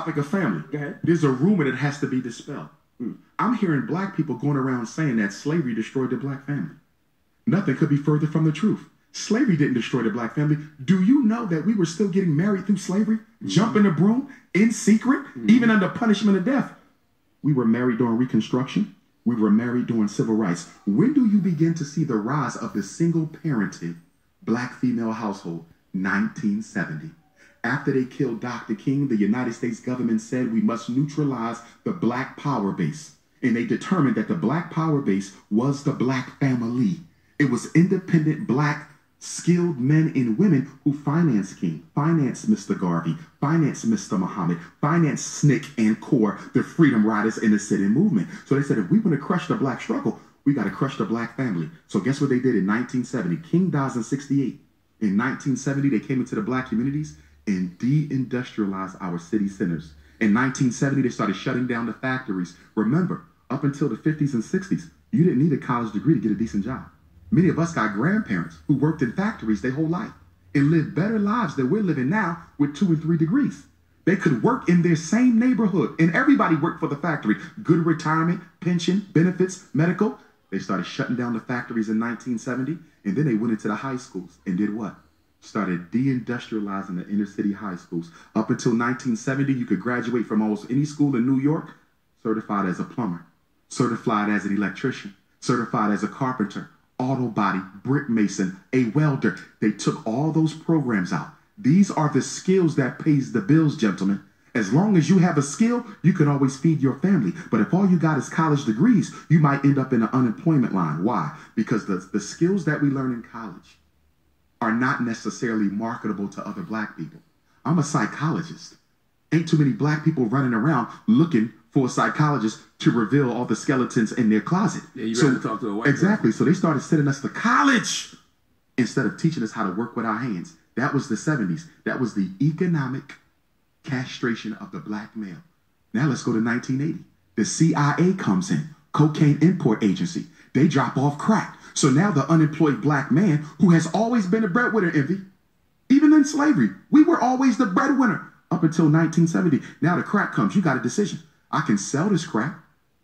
topic of family. There's a rumor that has to be dispelled. I'm hearing black people going around saying that slavery destroyed the black family. Nothing could be further from the truth. Slavery didn't destroy the black family. Do you know that we were still getting married through slavery? Jumping the broom in secret, even under punishment of death. We were married during Reconstruction. We were married during civil rights. When do you begin to see the rise of the single-parented black female household? 1970. After they killed Dr. King, the United States government said we must neutralize the black power base. And they determined that the black power base was the black family. It was independent black skilled men and women who financed King, financed Mr. Garvey, financed Mr. Muhammad, financed SNCC and CORE, the Freedom Riders in the sit-in movement. So they said, if we want to crush the black struggle, we got to crush the black family. So guess what they did in 1970? King dies in 68. In 1970, they came into the black communities and de-industrialized our city centers. In 1970, they started shutting down the factories. Remember, up until the 50s and 60s, you didn't need a college degree to get a decent job. Many of us got grandparents who worked in factories their whole life and lived better lives than we're living now with 2 and 3 degrees. They could work in their same neighborhood, and everybody worked for the factory. Good retirement, pension, benefits, medical. They started shutting down the factories in 1970, and then they went into the high schools and did what? Started deindustrializing the inner city high schools. Up until 1970, you could graduate from almost any school in New York certified as a plumber, certified as an electrician, certified as a carpenter, auto body, brick mason, a welder. They took all those programs out. These are the skills that pays the bills, gentlemen. As long as you have a skill, you can always feed your family. But if all you got is college degrees, you might end up in the unemployment line. Why? Because the skills that we learn in college are not necessarily marketable to other black people. I'm a psychologist. Ain't too many black people running around looking for a psychologist to reveal all the skeletons in their closet. Yeah, you ready to talk to a white Exactly. person. So they started sending us to college instead of teaching us how to work with our hands. That was the 70s. That was the economic castration of the black male. Now let's go to 1980. The CIA comes in, cocaine import agency. They drop off crack. So now the unemployed black man who has always been a breadwinner, Envy, even in slavery, we were always the breadwinner up until 1970. Now the crack comes. You got a decision. I can sell this crack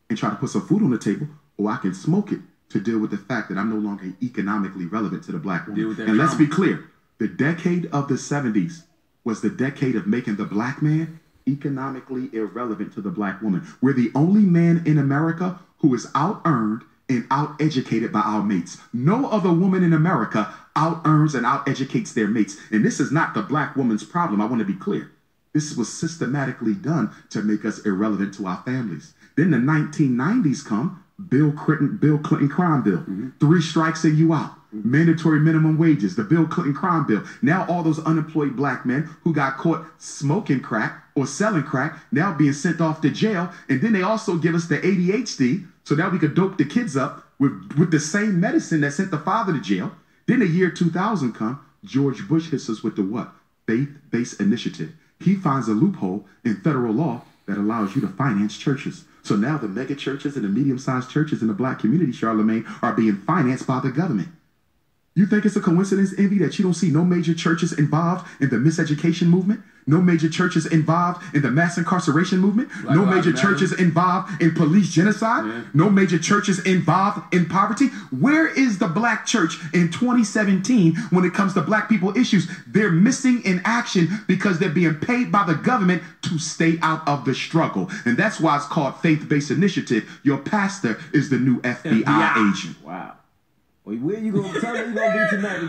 and try to put some food on the table, or I can smoke it to deal with the fact that I'm no longer economically relevant to the black woman. And let's be clear, the decade of the 70s was the decade of making the black man economically irrelevant to the black woman. We're the only man in America who is out-earned and out-educated by our mates. No other woman in America out-earns and out-educates their mates. And this is not the black woman's problem. I want to be clear. This was systematically done to make us irrelevant to our families. Then the 1990s come, Bill Clinton crime bill. 3 strikes and you out. Mandatory minimum wages, the Bill Clinton crime bill. Now all those unemployed black men who got caught smoking crack or selling crack now being sent off to jail. And then they also give us the ADHD so now we could dope the kids up with the same medicine that sent the father to jail. Then the year 2000 come, George Bush hits us with the what? Faith-based initiative. He finds a loophole in federal law that allows you to finance churches. So now the mega churches and the medium-sized churches in the black community, Charlemagne, are being financed by the government. You think it's a coincidence, Envy, that you don't see no major churches involved in the miseducation movement? No major churches involved in the mass incarceration movement? No major churches involved in police genocide? No major churches involved in poverty? Where is the black church in 2017 when it comes to black people issues? They're missing in action because they're being paid by the government to stay out of the struggle. And that's why it's called faith-based initiative. Your pastor is the new FBI agent. Wow. Well, where you going to tell me you going to be tonight?